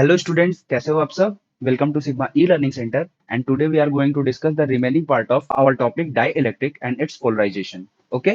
Hello students, कैसे हो आप सब? Welcome to Sigma E-Learning Center and today we are going to discuss the remaining part of our topic dielectric and its polarization. Okay?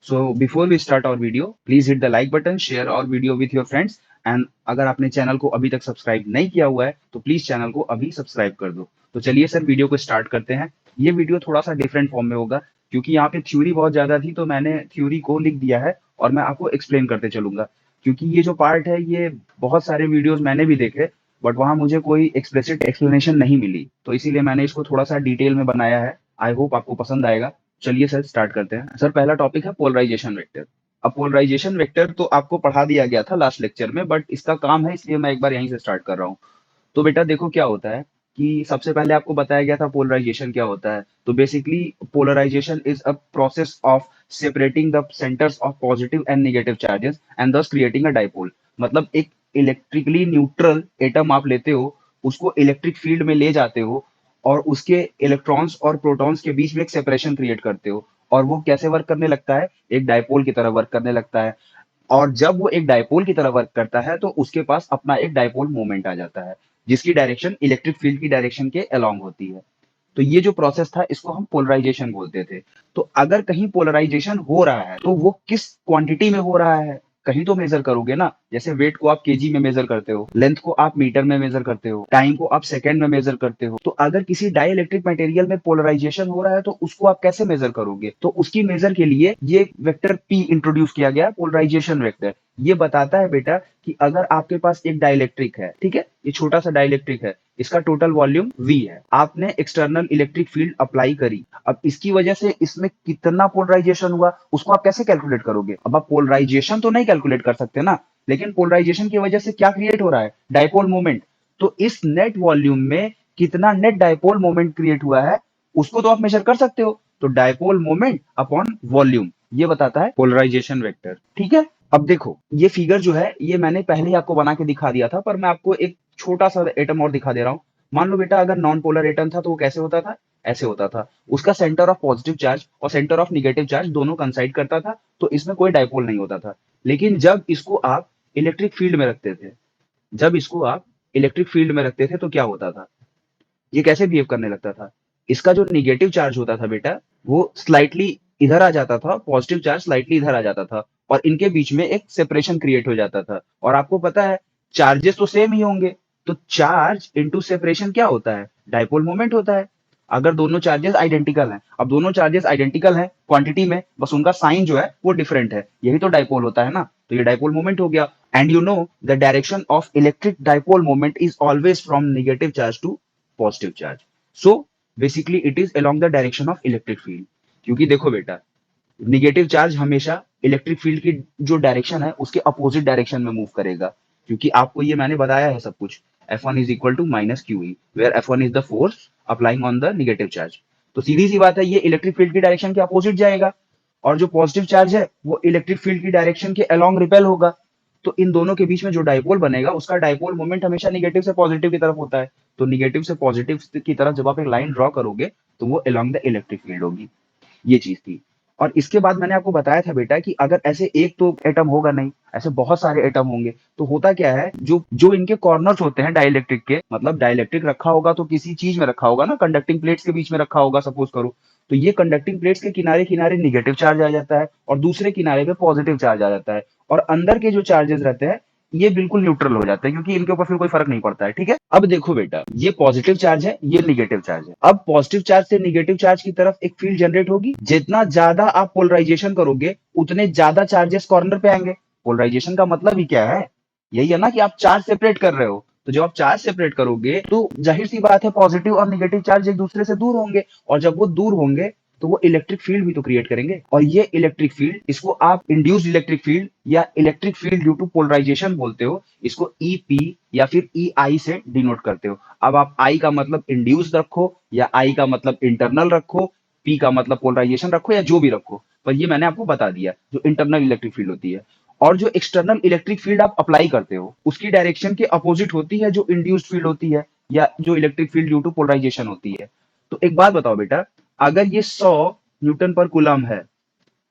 So before we start our video, please hit the like button, share our video with your friends and अगर आपने channel को अभी तक subscribe नहीं किया हुआ है तो प्लीज चैनल को अभी सब्सक्राइब कर दो। तो चलिए सर वीडियो को स्टार्ट करते हैं। ये वीडियो थोड़ा सा डिफरेंट फॉर्म में होगा क्योंकि यहाँ पे थ्योरी बहुत ज्यादा थी तो मैंने थ्योरी को लिख दिया है और मैं आपको एक्सप्लेन करते चलूंगा क्योंकि ये जो पार्ट है ये बहुत सारे वीडियोस मैंने भी देखे बट वहां मुझे कोई एक्सप्लिसिट एक्सप्लेनेशन नहीं मिली तो इसीलिए मैंने इसको थोड़ा सा डिटेल में बनाया है। आई होप आपको पसंद आएगा। चलिए सर स्टार्ट करते हैं। सर पहला टॉपिक है पोलराइजेशन वेक्टर। अब पोलराइजेशन वेक्टर तो आपको पढ़ा दिया गया था लास्ट लेक्चर में बट इसका काम है इसलिए मैं एक बार यहीं से स्टार्ट कर रहा हूँ। तो बेटा देखो क्या होता है कि सबसे पहले आपको बताया गया था पोलराइजेशन क्या होता है। तो basically polarisation is a process of separating the centres of positive and negative charges and thus creating a dipole. मतलब एक इलेक्ट्रिकली न्यूट्रल एटम आप लेते हो, उसको इलेक्ट्रिक फील्ड में ले जाते हो और उसके इलेक्ट्रॉन्स और प्रोटॉन्स के बीच में एक सेपरेशन क्रिएट करते हो और वो कैसे वर्क करने लगता है, एक डाइपोल की तरह वर्क करने लगता है। और जब वो एक डाइपोल की तरह वर्क करता है तो उसके पास अपना एक डाइपोल मोमेंट आ जाता है जिसकी डायरेक्शन इलेक्ट्रिक फील्ड की डायरेक्शन के अलोंग होती है। तो ये जो प्रोसेस था इसको हम पोलराइजेशन बोलते थे। तो अगर कहीं पोलराइजेशन हो रहा है तो वो किस क्वांटिटी में हो रहा है, कहीं तो मेजर करोगे ना। जैसे वेट को आप केजी में मेजर करते हो, लेंथ को आप मीटर में मेजर करते हो, टाइम को आप सेकंड में मेजर करते हो। तो अगर किसी डाइइलेक्ट्रिक मटेरियल में पोलराइजेशन हो रहा है तो उसको आप कैसे मेजर करोगे? तो उसकी मेजर के लिए ये वेक्टर पी इंट्रोड्यूस किया गया, पोलराइजेशन वेक्टर। ये बताता है बेटा कि अगर आपके पास एक डाइइलेक्ट्रिक है, ठीक है, ये छोटा सा डाइइलेक्ट्रिक है, इसका टोटल वॉल्यूम V है, आपने एक्सटर्नल इलेक्ट्रिक फील्ड अप्लाई करी, अब इसकी वजह से इसमें कितना पोलराइजेशन हुआ उसको आप कैसे कैलकुलेट करोगे? अब आप पोलराइजेशन तो नहीं कैलकुलेट कर सकते ना, लेकिन पोलराइजेशन की वजह से क्या क्रिएट हो रहा है? Dipole moment. तो इस नेट वॉल्यूम में कितना नेट डाइपोल मोमेंट क्रिएट हुआ है उसको तो आप मेजर कर सकते हो। तो डाइपोल मोमेंट अपॉन वॉल्यूम ये बताता है पोलराइजेशन वेक्टर। ठीक है, अब देखो ये फिगर जो है ये मैंने पहले ही आपको बना के दिखा दिया था पर मैं आपको एक छोटा सा एटम और दिखा दे रहा हूँ। मान लो बेटा अगर नॉन पोलर एटम था तो वो कैसे होता था? ऐसे होता था। उसका सेंटर ऑफ पॉजिटिव चार्ज और सेंटर ऑफ निगेटिव चार्ज दोनों कंसाइड करता था तो इसमें कोई डाइपोल नहीं होता था। लेकिन जब इसको आप इलेक्ट्रिक फील्ड में रखते थे, जब इसको आप इलेक्ट्रिक फील्ड में रखते थे तो क्या होता था? ये कैसे बिहेव करने लगता था? इसका जो निगेटिव चार्ज होता था बेटा वो स्लाइटली इधर आ जाता था, पॉजिटिव चार्ज स्लाइटली इधर आ जाता था और इनके बीच में एक सेपरेशन क्रिएट हो जाता था। और आपको पता है चार्जेस तो सेम ही होंगे, तो चार्ज इनटू सेपरेशन क्या होता है? डाइपोल मोमेंट होता है। अगर दोनों चार्जेस आइडेंटिकल हैं, अब दोनों चार्जेस आइडेंटिकल हैं क्वांटिटी में, बस उनका साइन जो है वो डिफरेंट है, यही तो डाइपोल होता है ना। तो ये डाइपोल मोमेंट हो गया। And you know the direction of electric dipole moment is always from negative charge to positive charge. So basically it is along the direction of electric field. क्योंकि देखो बेटा निगेटिव चार्ज हमेशा electric field की जो direction है उसके opposite direction में move करेगा। क्योंकि आपको ये मैंने बताया है सब कुछ। F1 is equal to minus Q E where F1 is the force applying on the negative charge. तो सीधी सी बात है ये इलेक्ट्रिक फील्ड की डायरेक्शन के अपोजिट जाएगा और जो पॉजिटिव चार्ज है वो इलेक्ट्रिक फील्ड की डायरेक्शन के अलोंग रिपेल होगा। तो इन दोनों के बीच में जो डाइपोल बनेगा उसका डाइपोल मोमेंट हमेशा निगेटिव से पॉजिटिव की तरफ होता है। तो निगेटिव से पॉजिटिव की तरफ जब आप एक लाइन ड्रॉ करोगे तो वो अलोंग द इलेक्ट्रिक फील्ड होगी। ये चीज थी। और इसके बाद मैंने आपको बताया था बेटा कि अगर ऐसे एक तो एटम होगा नहीं, ऐसे बहुत सारे एटम होंगे तो होता क्या है, जो जो इनके कॉर्नर्स होते हैं डाइलेक्ट्रिक के, मतलब डाइलेक्ट्रिक रखा होगा तो किसी चीज में रखा होगा ना, कंडक्टिंग प्लेट्स के बीच में रखा होगा सपोज करो। तो ये कंडक्टिंग प्लेट्स के किनारे किनारे निगेटिव चार्ज आ जाता है और दूसरे किनारे पे पॉजिटिव चार्ज आ जाता है। और अंदर के जो चार्जेस रहते हैं ये बिल्कुल न्यूट्रल हो जाते हैं क्योंकि इनके ऊपर फिर कोई फर्क नहीं पड़ता है। ठीक है, अब देखो बेटा ये पॉजिटिव चार्ज है, ये निगेटिव चार्ज है। अब पॉजिटिव चार्ज से निगेटिव चार्ज की तरफ एक फील्ड जनरेट होगी। जितना ज्यादा आप पोलराइजेशन करोगे उतने ज्यादा चार्जेस कॉर्नर पे आएंगे। पोलराइजेशन का मतलब ही क्या है? यही है ना कि आप चार्ज सेपरेट कर रहे हो। तो जब आप चार्ज सेपरेट करोगे तो जाहिर सी बात है पॉजिटिव और निगेटिव चार्ज एक दूसरे से दूर होंगे और जब वो दूर होंगे तो वो इलेक्ट्रिक फील्ड भी तो क्रिएट करेंगे। और ये इलेक्ट्रिक फील्ड, इसको आप इंड्यूस्ड इलेक्ट्रिक फील्ड या electric field due to polarisation बोलते हो। इसको ईपी या फिर ईआई से डिनोट करते हो। अब आप आई का मतलब इंड्यूस्ड रखो या आई का मतलब इंटरनल रखो, पी का मतलब पोलराइजेशन रखो या जो भी रखो, पर ये मैंने आपको बता दिया जो इंटरनल इलेक्ट्रिक फील्ड होती है। और जो एक्सटर्नल इलेक्ट्रिक फील्ड आप अप्लाई करते हो उसकी डायरेक्शन के अपोजिट होती है जो इंड्यूस्ड फील्ड होती है या जो electric field due to polarisation होती है। तो एक बात बताओ बेटा, अगर ये 100 न्यूटन पर कूलम है,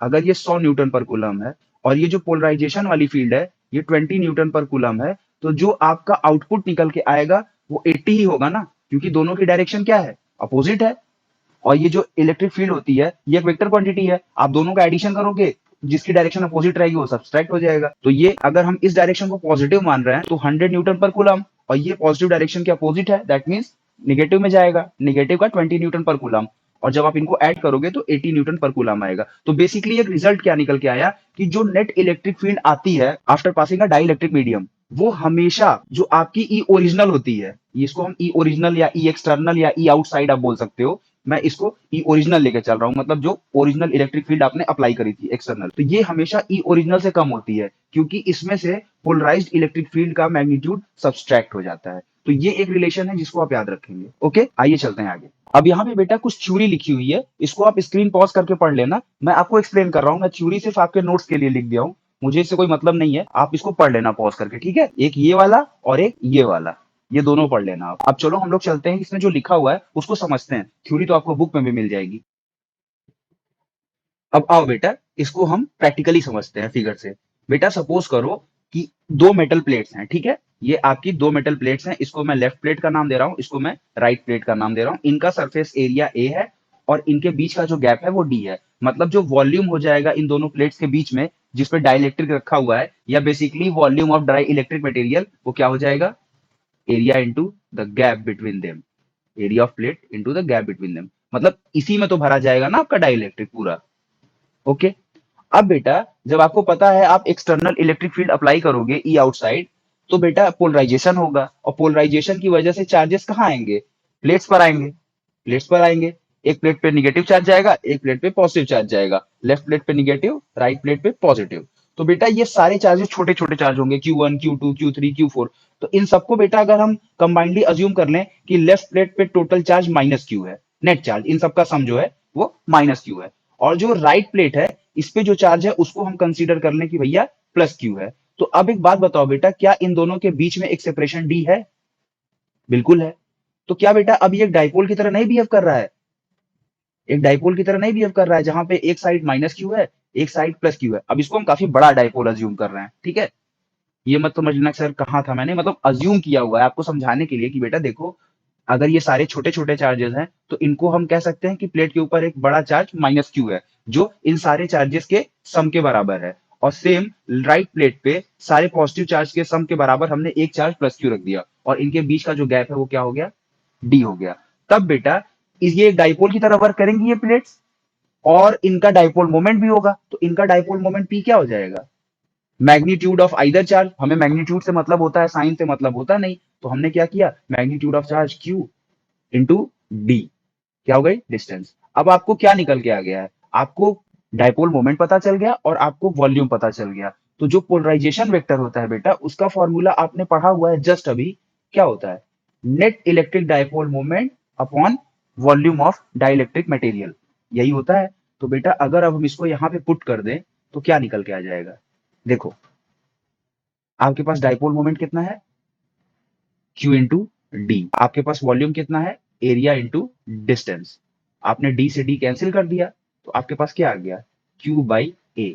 अगर ये 100 न्यूटन पर कूलम है और ये जो पोलराइजेशन वाली फील्ड है ये 20 न्यूटन पर कूलम है, तो जो आपका आउटपुट निकल के आएगा वो 80 ही होगा ना, क्योंकि दोनों की डायरेक्शन क्या है, अपोजिट है। और ये जो इलेक्ट्रिक फील्ड होती है ये एक वेक्टर क्वांटिटी है, आप दोनों का एडिशन करोगे, जिसकी डायरेक्शन अपोजिट रहेगी वो सब्सट्रैक्ट हो जाएगा। तो ये अगर हम इस डायरेक्शन को पॉजिटिव मान रहे हैं तो 100 न्यूटन पर कूलम, और ये पॉजिटिव डायरेक्शन के अपोजिट है, दैट मीन्स निगेटिव में जाएगा, निगेटिव का 20 न्यूटन पर कूलम। और जब आप इनको ऐड करोगे तो 80 न्यूटन पर कूलम आएगा। तो बेसिकली एक रिजल्ट क्या निकल के आया कि जो नेट इलेक्ट्रिक फील्ड आती है after passing a dielectric medium, वो हमेशा जो आपकी ई ओरिजिनल होती है, इसको हम ई ओरिजिनल या ई एक्सटर्नल या ई आउटसाइड आप बोल सकते हो, मैं इसको ई ओरिजिनल लेके चल रहा हूं, मतलब जो ओरिजिनल इलेक्ट्रिक फील्ड आपने अप्लाई करी थी एक्सटर्नल, तो ये हमेशा ई ओरिजिनल से कम होती है, क्योंकि इसमें से पोलराइज्ड इलेक्ट्रिक फील्ड का मैग्नीट्यूड सब्सट्रैक्ट हो जाता है। तो ये एक रिलेशन है जिसको आप याद रखेंगे। ओके, आइए चलते हैं आगे। अब यहाँ पे बेटा कुछ थ्योरी लिखी हुई है, इसको आप स्क्रीन पॉज करके पढ़ लेना, मैं आपको एक्सप्लेन कर रहा हूँ, मैं थ्योरी सिर्फ आपके नोट्स के लिए लिख दिया हूँ, मुझे इससे कोई मतलब नहीं है, आप इसको पढ़ लेना पॉज करके, ठीक है। एक ये वाला और एक ये वाला, ये दोनों पढ़ लेना आप। अब चलो हम लोग चलते हैं, इसमें जो लिखा हुआ है उसको समझते हैं, थ्योरी तो आपको बुक में भी मिल जाएगी। अब आओ बेटा, इसको हम प्रैक्टिकली समझते हैं फिगर से। बेटा सपोज करो कि दो मेटल प्लेट्स हैं, ठीक है, ये आपकी दो मेटल प्लेट्स हैं, इसको मैं लेफ्ट प्लेट का नाम दे रहा हूं, इसको मैं राइट प्लेट का नाम दे रहा हूं। इनका सरफेस एरिया ए है और इनके बीच का जो गैप है वो डी है। मतलब जो वॉल्यूम हो जाएगा इन दोनों प्लेट्स के बीच में जिसपे डाइलेक्ट्रिक रखा हुआ है, या basically volume of dielectric material, वो क्या हो जाएगा, area into the gap between them, area of plate into the gap between them. मतलब इसी में तो भरा जाएगा ना आपका डाइलेक्ट्रिक पूरा। ओके, अब बेटा जब आपको पता है आप एक्सटर्नल इलेक्ट्रिक फील्ड अप्लाई करोगे ई आउटसाइड, तो बेटा पोलराइजेशन होगा, और पोलराइजेशन की वजह से चार्जेस कहाँ आएंगे, प्लेट्स पर आएंगे, प्लेट्स पर आएंगे। एक प्लेट पे निगेटिव चार्ज जाएगा, एक प्लेट पे पॉजिटिव चार्ज जाएगा, लेफ्ट प्लेट पे निगेटिव, राइट प्लेट पे पॉजिटिव। तो बेटा ये सारे चार्जेस छोटे छोटे चार्ज होंगे, Q1 Q2 Q3 Q4। तो इन सबको बेटा अगर हम कंबाइंडली अज्यूम कर लें कि लेफ्ट प्लेट पे टोटल चार्ज माइनस क्यू है, नेट चार्ज इन सबका सम जो है वो माइनस क्यू है, और जो राइट प्लेट है इस पे जो चार्ज है उसको हम कंसीडर कर लें कि भैया प्लस क्यू है। तो अब एक बात बताओ बेटा, क्या इन दोनों के बीच में एक सेपरेशन डी है, बिल्कुल है। तो क्या बेटा अब ये एक डाइपोल की तरह नहीं बिहेव कर रहा है, एक डाइपोल की तरह नहीं बिहेव कर रहा है, जहां पे एक साइड माइनस क्यू है एक साइड प्लस क्यू है। अब इसको हम काफी बड़ा डाइपोल अज्यूम कर रहे हैं, ठीक है। ये मत समझना सर कहाँ था मैंने, मतलब अज्यूम किया हुआ है आपको समझाने के लिए कि बेटा देखो, अगर ये सारे छोटे छोटे चार्जेस हैं तो इनको हम कह सकते हैं कि प्लेट के ऊपर एक बड़ा चार्ज माइनस क्यू है, जो इन सारे चार्जेस के सम के बराबर है। और सेम राइट प्लेट पे सारे पॉजिटिव चार्ज के सम के बराबर हमने एक चार्ज प्लस क्यू रख दिया, और इनके बीच का जो गैप है वो क्या हो गया, डी हो गया। तब बेटा ये डाइपोल की तरह वर्क करेंगी ये प्लेट्स, और इनका डाइपोल मोमेंट भी होगा, तो इनका डाइपोल मोमेंट पी क्या हो जाएगा, मैग्नीट्यूड ऑफ आइदर चार्ज। हमें मैग्नीट्यूड से मतलब होता है, साइन से मतलब होता नहीं, तो हमने क्या किया, magnitude of charge Q into D, क्या हो गई, डिस्टेंस। अब आपको क्या निकल के आ गया है, आपको डाइपोल मोमेंट पता चल गया और आपको वॉल्यूम पता चल गया। तो जो पोलराइजेशन वेक्टर होता है बेटा उसका फॉर्मूला आपने पढ़ा हुआ है जस्ट अभी, क्या होता है, net electric dipole moment upon volume of dielectric material, यही होता है। तो बेटा अगर अब हम इसको यहाँ पे पुट कर दें तो क्या निकल के आ जाएगा, देखो आपके पास डाइपोल मोमेंट कितना है, Q इंटू डी, आपके पास वॉल्यूम कितना है, एरिया इंटू डिस्टेंस, आपने डी से डी कैंसिल कर दिया, तो आपके पास क्या आ गया, Q बाई ए,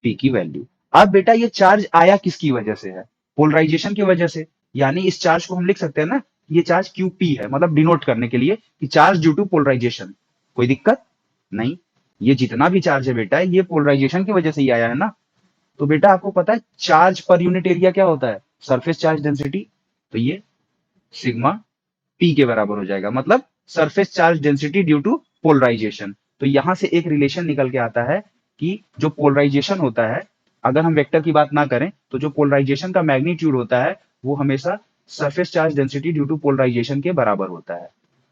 पी की वैल्यू। अब बेटा ये चार्ज आया किसकी वजह से है, पोलराइजेशन की वजह से, यानी इस चार्ज को हम लिख सकते हैं ना, ये चार्ज QP है, मतलब डिनोट करने के लिए कि चार्ज ड्यू टू पोलराइजेशन। कोई दिक्कत नहीं, ये जितना भी चार्ज है बेटा ये पोलराइजेशन की वजह से ही आया है ना। तो बेटा आपको पता है चार्ज पर यूनिट एरिया क्या होता है, सरफेस चार्ज डेंसिटी, तो ये सिग्मा पी के बराबर हो जाएगा, मतलब surface charge density due to polarisation. तो यहां से एक रिलेशन निकल के आता है कि जो पोलराइजेशन होता है, अगर हम वेक्टर की बात ना करें तो जो पोलराइजेशन का मैग्नीट्यूड होता है वो हमेशा surface charge density due to polarisation के बराबर होता है।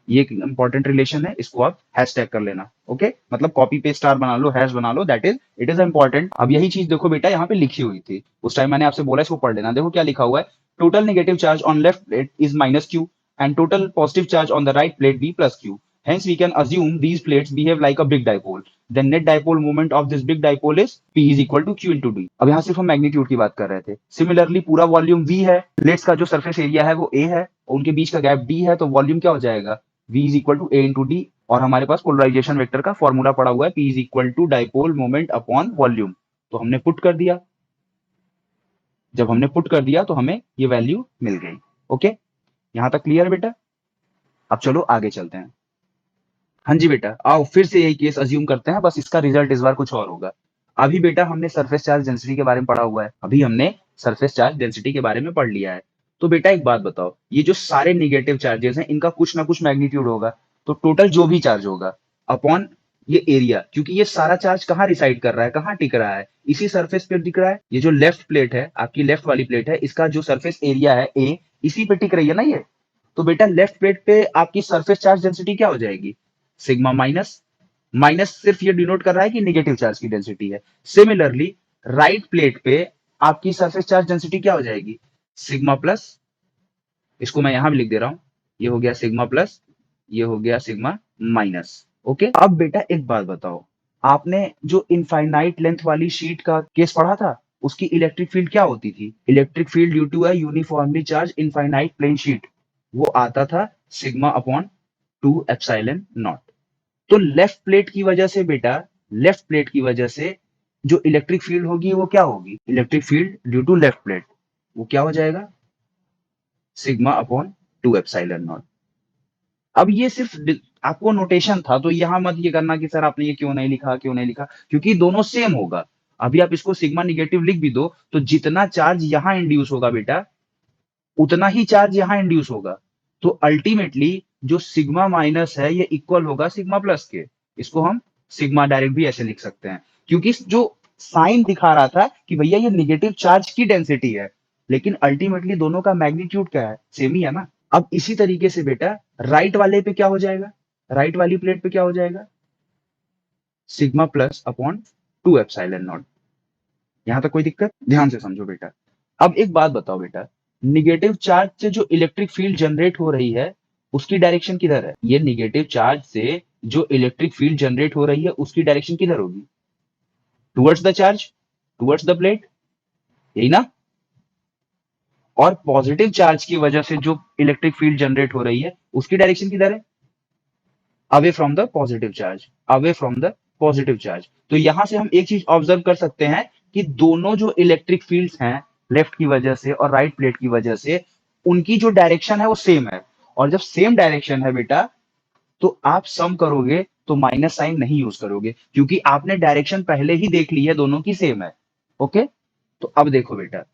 ये एक इंपॉर्टेंट रिलेशन है, इसको आप हैशटैग कर लेना, ओके, मतलब कॉपी पे स्टार बना लो, हैश बना लो, that is it is important. अब यही चीज देखो बेटा यहाँ पे लिखी हुई थी, उस टाइम मैंने आपसे बोला इसको पढ़ लेना, देखो क्या लिखा हुआ है, total negative charge on left plate is minus q and total positive charge on the right plate be plus q. Hence, we can assume these plates behave like a big dipole. The net dipole moment of this big dipole is P is equal to Q into D. अब यहाँ सिर्फ हम magnitude की बात कर रहे थे। Similarly पूरा वॉल्यूम V है, प्लेट्स का जो सरफेस एरिया है वो A है, और उनके बीच का गैप D है, तो वॉल्यूम क्या हो जाएगा, V is equal to A into D। और हमारे पास पोलराइजेशन वेक्टर का फॉर्मूला पड़ा हुआ है, P is equal to dipole moment upon volume, तो हमने पुट कर दिया। जब हमने पुट कर दिया तो हमें ये वैल्यू मिल गई। ओके, यहां तक क्लियर है बेटा? अब चलो आगे चलते हैं। हाँ जी बेटा, आओ फिर से यही केस अज्यूम करते हैं, बस इसका रिजल्ट इस बार कुछ और होगा। अभी बेटा हमने सरफेस चार्ज डेंसिटी के बारे में पढ़ा हुआ है, अभी हमने सरफेस चार्ज डेंसिटी के बारे में पढ़ लिया है। तो बेटा एक बात बताओ, ये जो सारे निगेटिव चार्जेस हैं इनका कुछ ना कुछ मैग्नीट्यूड होगा। तो टोटल जो भी चार्ज होगा अपॉन ये एरिया, क्योंकि ये सारा चार्ज कहाँ रिसाइड कर रहा है, कहाँ टिक रहा है, इसी सरफेस पे दिख रहा है। ये जो लेफ्ट प्लेट है, आपकी लेफ्ट वाली प्लेट है, इसका जो सरफेस एरिया है ए, इसी पे टिक रही है ना ये। तो बेटा लेफ्ट प्लेट पे आपकी सरफेस चार्ज डेंसिटी क्या हो जाएगी? Sigma minus. माइनस सिर्फ ये डिनोट कर रहा है कि नेगेटिव चार्ज की डेंसिटी है। सिमिलरली राइट प्लेट पे आपकी सरफेस चार्ज डेंसिटी क्या हो जाएगी? Sigma plus. इसको मैं यहां भी लिख दे रहा हूं, ये हो गया सिग्मा प्लस, ये हो गया सिग्मा माइनस। ओके, अब बेटा एक बात बताओ, आपने जो इनफाइनाइट लेंथ वाली शीट का केस पढ़ा था, उसकी इलेक्ट्रिक फील्ड क्या होती थी? Electric field due to a uniformly charge infinite plane sheet, वो आता था सिग्मा अपॉन 2 एप्सिलॉन नॉट। तो लेफ्ट प्लेट की वजह से बेटा, लेफ्ट प्लेट की वजह से जो इलेक्ट्रिक फील्ड होगी वो क्या होगी? Electric field due to left plate, वो क्या हो जाएगा? Sigma upon 2 epsilon naught. अब ये सिर्फ आपको नोटेशन था, तो यहां मत ये करना कि सर आपने ये क्यों नहीं लिखा, क्यों नहीं लिखा, क्योंकि दोनों सेम होगा। अभी आप इसको सिग्मा निगेटिव लिख भी दो, तो जितना चार्ज यहां इंड्यूस होगा बेटा, उतना ही चार्ज यहां इंड्यूस होगा। तो अल्टीमेटली जो सिग्मा माइनस है ये इक्वल होगा सिग्मा प्लस के। इसको हम सिग्मा डायरेक्ट भी ऐसे लिख सकते हैं, क्योंकि जो साइन दिखा रहा था कि भैया ये निगेटिव चार्ज की डेंसिटी है, लेकिन अल्टीमेटली दोनों का मैग्नीट्यूड क्या है? सेम ही है ना। अब इसी तरीके से बेटा राइट वाले पे क्या हो जाएगा? राइट वाली प्लेट पे क्या हो जाएगा? Sigma plus upon 2 epsilon not. यहां तक कोई दिक्कत? ध्यान से समझो बेटा। अब एक बात बताओ बेटा, निगेटिव चार्ज से जो इलेक्ट्रिक फील्ड जनरेट हो रही है उसकी डायरेक्शन किधर है? ये निगेटिव चार्ज से जो इलेक्ट्रिक फील्ड जनरेट हो रही है उसकी डायरेक्शन किधर होगी? Towards the charge, towards the plate, यही ना। और पॉजिटिव चार्ज की वजह से जो इलेक्ट्रिक फील्ड जनरेट हो रही है उसकी डायरेक्शन किधर है? Away from the positive charge, away from the positive charge. तो यहां से हम एक चीज ऑब्जर्व कर सकते हैं कि दोनों जो इलेक्ट्रिक फील्ड्स हैं, लेफ्ट की वजह से और राइट प्लेट की वजह से, उनकी जो डायरेक्शन है वो सेम है। और जब सेम डायरेक्शन है बेटा, तो आप सम करोगे तो माइनस साइन नहीं यूज करोगे, क्योंकि आपने डायरेक्शन पहले ही देख ली है, दोनों की सेम है। ओके, तो अब देखो बेटा,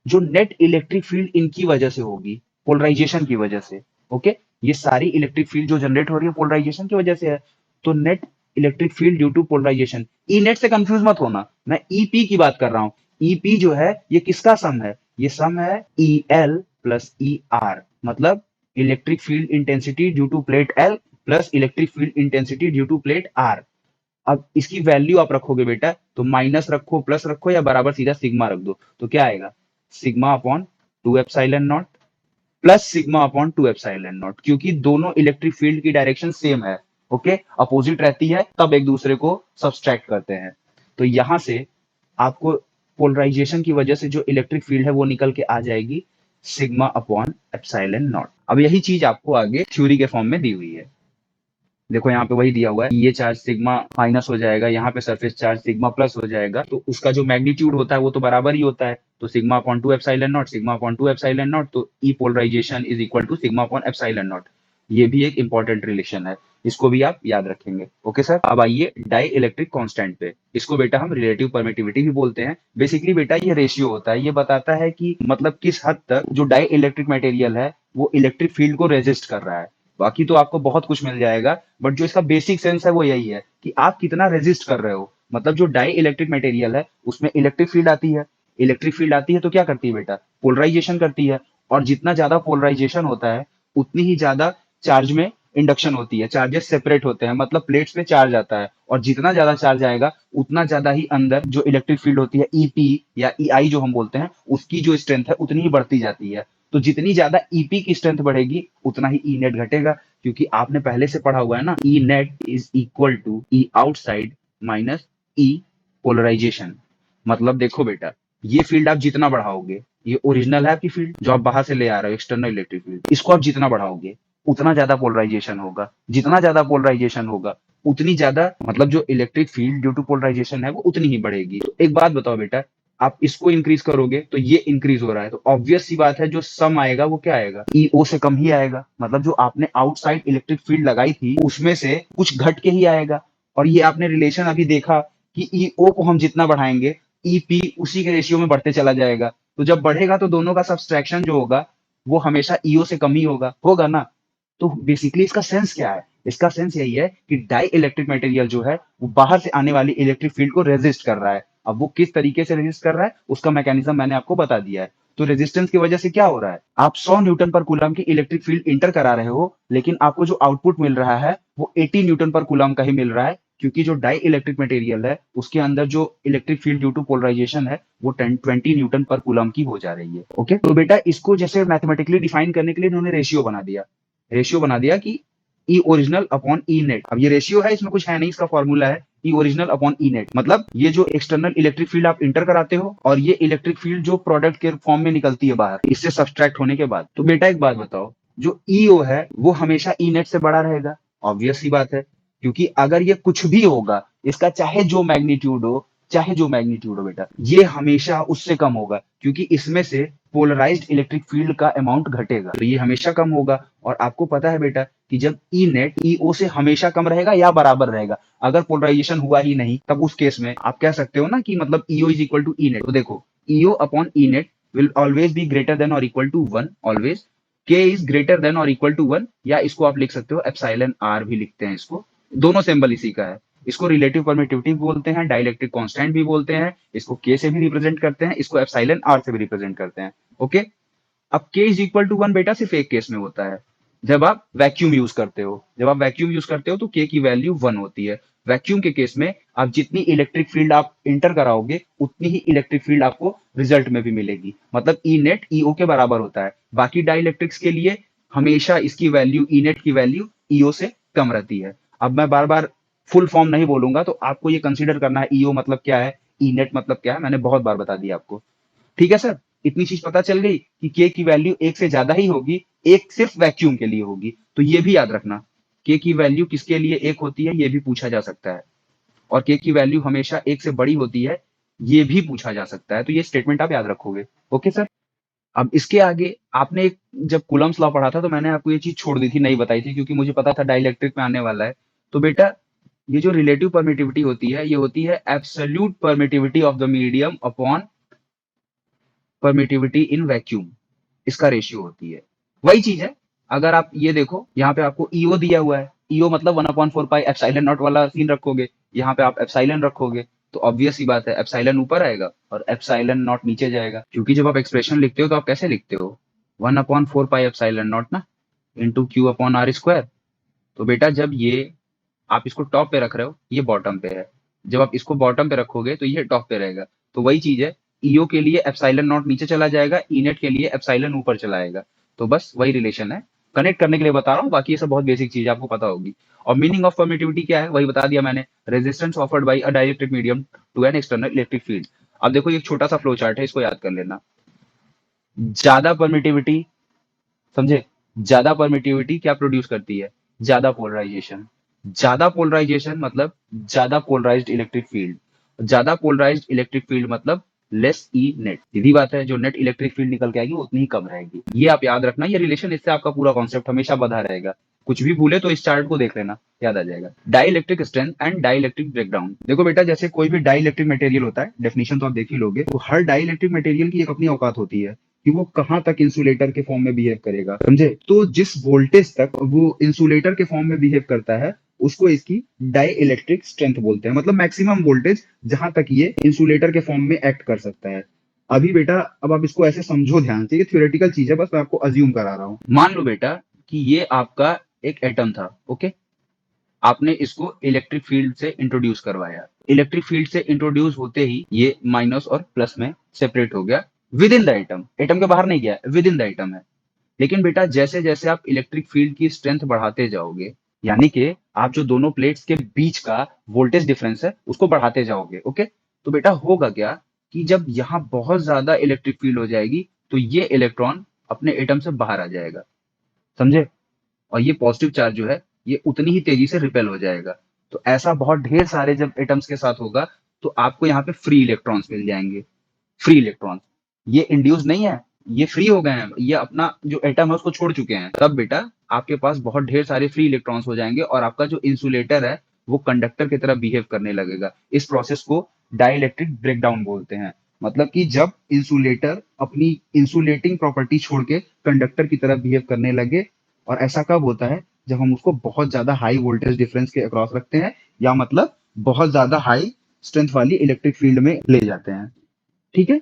जो नेट इलेक्ट्रिक फील्ड इनकी वजह से होगी, पोलराइजेशन की वजह से। ओके, ये सारी इलेक्ट्रिक फील्ड जो जनरेट हो रही है पोलराइजेशन की वजह से है। तो net electric field due to polarisation, E net से कंफ्यूज मत होना, मैं ईपी की बात कर रहा हूं। ईपी जो है ये किसका सम है? ये सम है E L plus E R, मतलब electric field intensity due to plate L plus electric field intensity due to plate R. अब इसकी वैल्यू आप रखोगे बेटा, तो माइनस रखो, प्लस रखो, या बराबर सीधा सिग्मा रख दो, तो क्या आएगा? Sigma upon 2 epsilon not plus sigma upon 2 epsilon not, क्योंकि दोनों इलेक्ट्रिक फील्ड की डायरेक्शन सेम है। ओके, अपोजिट रहती है तब एक दूसरे को सब्सट्रैक्ट करते हैं। तो यहां से आपको पोलराइजेशन की वजह से जो इलेक्ट्रिक फील्ड है वो निकल के आ जाएगी सिग्मा अपॉन एप्सिलॉन नॉट। अब यही चीज आपको आगे थ्योरी के फॉर्म में दी हुई है। देखो यहाँ पे वही दिया हुआ है, ये चार्ज सिग्मा माइनस हो जाएगा, यहाँ पे सरफेस चार्ज सिग्मा प्लस हो जाएगा, तो उसका जो मैग्नीट्यूड होता है वो तो बराबर ही होता है। तो sigma upon 2 epsilon naught, sigma upon 2 epsilon naught, तो E polarisation is equal to sigma upon epsilon naught. ये भी एक इंपॉर्टेंट रिलेशन है, इसको भी आप याद रखेंगे। ओके सर, अब आइए डाई इलेक्ट्रिक कांस्टेंट पे। इसको बेटा हम रिलेटिव परमिटिविटी भी बोलते हैं। बेसिकली बेटा ये रेशियो होता है, ये बताता है कि मतलब किस हद तक जो डाई इलेक्ट्रिक मटेरियल है वो इलेक्ट्रिक फील्ड को रेजिस्ट कर रहा है। बाकी तो आपको बहुत कुछ मिल जाएगा, बट जो इसका बेसिक सेंस है वो यही है कि आप कितना रेजिस्ट कर रहे हो। मतलब जो डाई इलेक्ट्रिक मटेरियल है उसमें इलेक्ट्रिक फील्ड आती है, इलेक्ट्रिक फील्ड आती है तो क्या करती है बेटा? पोलराइजेशन करती है, और जितना ज्यादा पोलराइजेशन होता है उतनी ही ज्यादा चार्ज में इंडक्शन होती है, चार्जेस सेपरेट होते हैं, मतलब प्लेट्स में चार्ज आता है, और जितना ज्यादा चार्ज आएगा उतना ज्यादा ही अंदर जो इलेक्ट्रिक फील्ड होती है ईपी या ईआई जो हम बोलते हैं, उसकी जो स्ट्रेंथ है उतनी ही बढ़ती जाती है। तो जितनी ज्यादा ईपी की स्ट्रेंथ बढ़ेगी उतना ही ई नेट घटेगा, क्योंकि आपने पहले से पढ़ा हुआ है ना, E net is equal to E outside minus E polarisation. मतलब देखो बेटा, ये फील्ड आप जितना बढ़ाओगे, ये ओरिजिनल है आपकी फील्ड जो आप बाहर से ले आ रहे हो, एक्सटर्नल इलेक्ट्रिक फील्ड, इसको आप जितना बढ़ाओगे उतना ज्यादा पोलराइजेशन होगा, जितना ज्यादा पोलराइजेशन होगा उतनी ज्यादा, मतलब जो electric field due to polarisation है वो उतनी ही बढ़ेगी। तो एक बात बताओ बेटा, आप इसको इंक्रीज करोगे तो ये इंक्रीज हो रहा है, तो ऑब्वियस सी बात है जो सम आएगा वो क्या आएगा, ईओ से कम ही आएगा। मतलब जो आपने आउटसाइड इलेक्ट्रिक फील्ड लगाई थी उसमें से कुछ घट के ही आएगा। और ये आपने रिलेशन अभी देखा कि ईओ को हम जितना बढ़ाएंगे ईपी उसी के रेशियो में बढ़ते चला जाएगा। तो जब बढ़ेगा तो दोनों का सब्सट्रैक्शन जो होगा वो हमेशा ईओ से कम ही होगा, होगा ना। तो बेसिकली इसका सेंस क्या है, इसका सेंस यही है कि डाई इलेक्ट्रिक मटेरियल जो है वो बाहर से आने वाली इलेक्ट्रिक फील्ड को रेजिस्ट कर रहा है। अब वो किस तरीके से रेजिस्ट कर रहा है उसका मैकेनिज्म मैंने आपको बता दिया है। तो रेजिस्टेंस की वजह से क्या हो रहा है, आप 100 न्यूटन पर कूलम की इलेक्ट्रिक फील्ड इंटर करा रहे हो, लेकिन आपको जो आउटपुट मिल रहा है वो 80 न्यूटन पर कूलम का ही मिल रहा है, क्योंकि जो डाई इलेक्ट्रिक मटेरियल है उसके अंदर जो electric field due to polarisation है वो 20 न्यूटन पर कूलम की हो जा रही है। ओके, तो बेटा इसको जैसे मैथमेटिकली डिफाइन करने के लिए इन्होंने रेशियो बना दिया कि ई ओरिजिनल अपॉन ई नेट। अब ये रेशियो है, इसमें कुछ है नहीं, इसका फॉर्मूला है ई ओरिजिनल अपॉन ई नेट। मतलब ये जो एक्सटर्नल इलेक्ट्रिक फील्ड आप इंटर कराते हो और ये इलेक्ट्रिक फील्ड जो प्रोडक्ट के फॉर्म में निकलती है बाहर इससे सब्सट्रैक्ट होने के बाद। तो बेटा एक बात बताओ, जो ईओ है वो हमेशा ई नेट से बड़ा रहेगा, ऑब्वियस सी बात है। क्योंकि अगर ये कुछ भी होगा, इसका चाहे जो मैग्नीट्यूड हो बेटा, ये हमेशा उससे कम होगा, क्योंकि इसमें से पोलराइज्ड इलेक्ट्रिक फील्ड का अमाउंट घटेगा, तो ये हमेशा कम होगा। और आपको पता है बेटा कि जब ई नेट ईओ से हमेशा कम रहेगा या बराबर रहेगा, अगर पोलराइजेशन हुआ ही नहीं तब उस केस में आप कह सकते हो ना कि मतलब E O is equal to E net. तो देखो, E O upon E net will always be greater than और equal to 1, always. K is greater than और इक्वल टू 1, या इसको आप लिख सकते हो एप्सिलॉन आर भी लिखते हैं इसको, दोनों सिंबल इसी का है। इसको रिलेटिव परमिटिविटी बोलते हैं, डाइलेक्ट्रिक कांस्टेंट भी बोलते हैं, इसको के से भी रिप्रेजेंट करते हैं, इसको एप्सिलॉन आर से भी रिप्रेजेंट करते हैं। ओके, अब के इज इक्वल टू 1 बेटा सिर्फ एक केस में होता है, जब आप वैक्यूम यूज करते हो। जब आप वैक्यूम यूज करते हो तो के की वैल्यू 1 होती है। वैक्यूम के केस में आप जितनी इलेक्ट्रिक फील्ड आप इंटर कराओगे उतनी ही इलेक्ट्रिक फील्ड आपको रिजल्ट में भी मिलेगी, मतलब ई नेट ईओ के बराबर होता है। बाकी डाइलेक्ट्रिक्स के लिए हमेशा इसकी वैल्यू ई नेट की वैल्यू ईओ से कम रहती है। अब मैं बार बार फुल फॉर्म नहीं बोलूंगा, तो आपको ये कंसीडर करना है ईओ मतलब क्या है, ई नेट मतलब क्या है, मैंने बहुत बार बता दिया आपको। ठीक है सर, इतनी चीज पता चल गई कि के की वैल्यू एक से ज्यादा ही होगी, एक सिर्फ वैक्यूम के लिए होगी। तो ये भी याद रखना, के की वैल्यू किसके लिए एक होती है ये भी पूछा जा सकता है, और के की वैल्यू हमेशा एक से बड़ी होती है ये भी पूछा जा सकता है। तो ये स्टेटमेंट आप याद रखोगे। ओके सर, अब इसके आगे आपने जब कूलम्स लॉ पढ़ा था तो मैंने आपको ये चीज छोड़ दी थी, नहीं बताई थी, क्योंकि मुझे पता था डाइलेक्ट्रिक में आने वाला है। तो बेटा ये जो रिलेटिव परमिटिविटी होती है ये होती है absolute permittivity of the medium upon permittivity in vacuum, इसका रेशियो होती है। वही चीज है, अगर आप ये देखो यहाँ पे आपको ईओ दिया हुआ है, ईओ मतलब 1/4 पाई एप्सिलॉन नॉट वाला सीन रखोगे, यहाँ पे आप एप्सिलॉन रखोगे, तो ऑब्वियस ही बात है एप्सिलॉन ऊपर आएगा और एप्सिलॉन नॉट नीचे जाएगा। क्योंकि जब आप एक्सप्रेशन लिखते हो तो आप कैसे लिखते हो, 1/4 पाई एप्सिलॉन नॉट ना into Q upon R square. तो बेटा जब ये आप इसको टॉप पे रख रहे हो ये बॉटम पे है, जब आप इसको बॉटम पे रखोगे तो ये टॉप पे रहेगा। तो वही चीज है, ईओ के लिए एप्सिलॉन नॉट नीचे चला जाएगा, ई नेट के लिए एप्सिलॉन ऊपर चला आएगा। तो बस वही रिलेशन है, कनेक्ट करने के लिए बता रहा हूँ, बाकी ये सब बहुत बेसिक चीज है आपको पता होगी। और मीनिंग ऑफ परमिटिविटी क्या है वही बता दिया मैंने, resistance offered by a dielectric medium to an external electric field. अब देखो ये एक छोटा सा फ्लो चार्ट है, इसको याद कर लेना। ज्यादा परमिटिविटी, समझे, ज्यादा परमिटिविटी क्या प्रोड्यूस करती है, ज्यादा पोलराइजेशन। ज्यादा पोलराइजेशन मतलब ज्यादा पोलराइज्ड इलेक्ट्रिक फील्ड, ज्यादा पोलराइज्ड इलेक्ट्रिक फील्ड मतलब लेस ई नेट। सीधी बात है, जो नेट इलेक्ट्रिक फील्ड निकल के आएगी वो उतनी ही कम रहेगी। ये आप याद रखना, ये रिलेशन, इससे आपका पूरा कॉन्सेप्ट हमेशा बधा रहेगा। कुछ भी भूले तो इस चार्ट को देख लेना, याद आ जाएगा। Dielectric strength and dielectric breakdown. देखो बेटा जैसे कोई भी डाई इलेक्ट्रिक मटेरियल होता है, डेफिनेशन तो आप देख ही लोगे, तो हर डाई इलेक्ट्रिक मटेरियल की एक अपनी औकात होती है कि वो कहाँ तक इंसुलेटर के फॉर्म में बिहेव करेगा, समझे। तो जिस वोल्टेज तक वो इंसुलेटर के फॉर्म में बिहेव करता है उसको इसकी डाई इलेक्ट्रिक स्ट्रेंथ बोलते हैं, मतलब मैक्सिमम वोल्टेज जहां तक ये इंसुलेटर के फॉर्म में एक्ट कर सकता है। अभी बेटा अब आप इसको ऐसे समझो ध्यान से, ये थ्योरेटिकल चीज है, बस मैं आपको अज्यूम करा रहा हूँ। मान लो बेटा कि ये आपका एक एटम था, ओके, आपने इसको इलेक्ट्रिक फील्ड से इंट्रोड्यूस करवाया, इलेक्ट्रिक फील्ड से इंट्रोड्यूस होते ही ये माइनस और प्लस में सेपरेट हो गया with in the atom, atom के बाहर नहीं गया, विद इन द एटम है। लेकिन बेटा जैसे जैसे आप इलेक्ट्रिक फील्ड की स्ट्रेंथ बढ़ाते जाओगे, यानी कि आप जो दोनों प्लेट्स के बीच का वोल्टेज डिफरेंस है उसको बढ़ाते जाओगे, ओके, तो बेटा होगा क्या कि जब यहाँ बहुत ज्यादा इलेक्ट्रिक फील्ड हो जाएगी तो ये इलेक्ट्रॉन अपने एटम से बाहर आ जाएगा, समझे, और ये पॉजिटिव चार्ज जो है ये उतनी ही तेजी से रिपेल हो जाएगा। तो ऐसा बहुत ढेर सारे जब एटम्स के साथ होगा तो आपको यहाँ पे फ्री इलेक्ट्रॉन्स मिल जाएंगे। Free electron. ये इंड्यूस नहीं है, ये फ्री हो गए हैं, ये अपना जो एटम है उसको छोड़ चुके हैं। तब बेटा आपके पास बहुत ढेर सारे फ्री इलेक्ट्रॉन्स हो जाएंगे और आपका जो इंसुलेटर है वो कंडक्टर की तरह बिहेव करने लगेगा। इस प्रोसेस को डाइइलेक्ट्रिक ब्रेकडाउन बोलते हैं। मतलब कि जब इंसुलेटर अपनी इंसुलेटिंग प्रॉपर्टी छोड़ के कंडक्टर की तरह बिहेव करने लगे। और ऐसा कब होता है? जब हम उसको बहुत ज्यादा हाई वोल्टेज डिफरेंस के अक्रॉस रखते हैं, या मतलब बहुत ज्यादा हाई स्ट्रेंथ वाली इलेक्ट्रिक फील्ड में ले जाते हैं। ठीक है,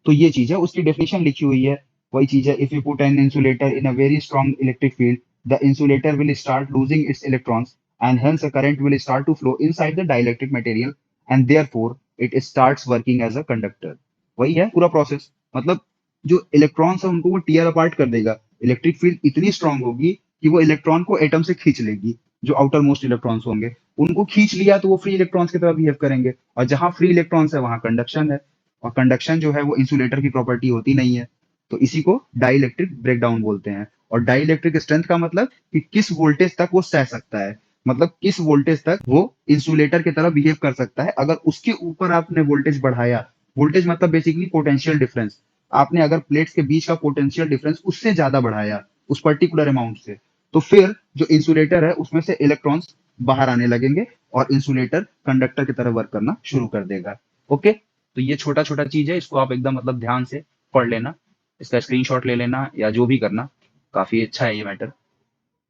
तो ये चीज है, उसकी डेफिनेशन लिखी हुई है। वही चीज है, if you put an insulator in a very strong electric field, the insulator will start losing its electrons and hence a current will start to flow inside the dielectric material and therefore it starts working as a conductor. वही है पूरा process. मतलब जो electrons है उनको वो tier apart कर देगा। इलेक्ट्रिक फील्ड इतनी स्ट्रांग होगी कि वो इलेक्ट्रॉन को एटम से खींच लेगी। जो आउटर मोस्ट इलेक्ट्रॉन्स होंगे उनको खींच लिया तो वो फ्री इलेक्ट्रॉन्स की तरह बिहेव करेंगे, और जहां फ्री इलेक्ट्रॉन्स है वहां कंडक्शन है। और कंडक्शन जो है वो इंसुलेटर की प्रॉपर्टी होती नहीं है। तो इसी को डाइइलेक्ट्रिक ब्रेकडाउन बोलते हैं। और डाइइलेक्ट्रिक स्ट्रेंथ का मतलब कि किस वोल्टेज तक वो सह सकता है, मतलब किस वोल्टेज तक वो इंसुलेटर की तरह बिहेव कर सकता है। अगर उसके ऊपर आपने वोल्टेज बढ़ाया, वोल्टेज मतलब बेसिकली पोटेंशियल डिफरेंस, आपने अगर प्लेट्स के बीच का पोटेंशियल डिफरेंस उससे ज्यादा बढ़ाया उस पर्टिकुलर अमाउंट से, तो फिर जो इंसुलेटर है उसमें से इलेक्ट्रॉन्स बाहर आने लगेंगे और इंसुलेटर कंडक्टर की तरह वर्क करना शुरू कर देगा। ओके, तो ये छोटा छोटा चीज है, इसको आप एकदम मतलब ध्यान से पढ़ लेना, इसका स्क्रीनशॉट ले लेना या जो भी करना। काफी अच्छा है ये मैटर।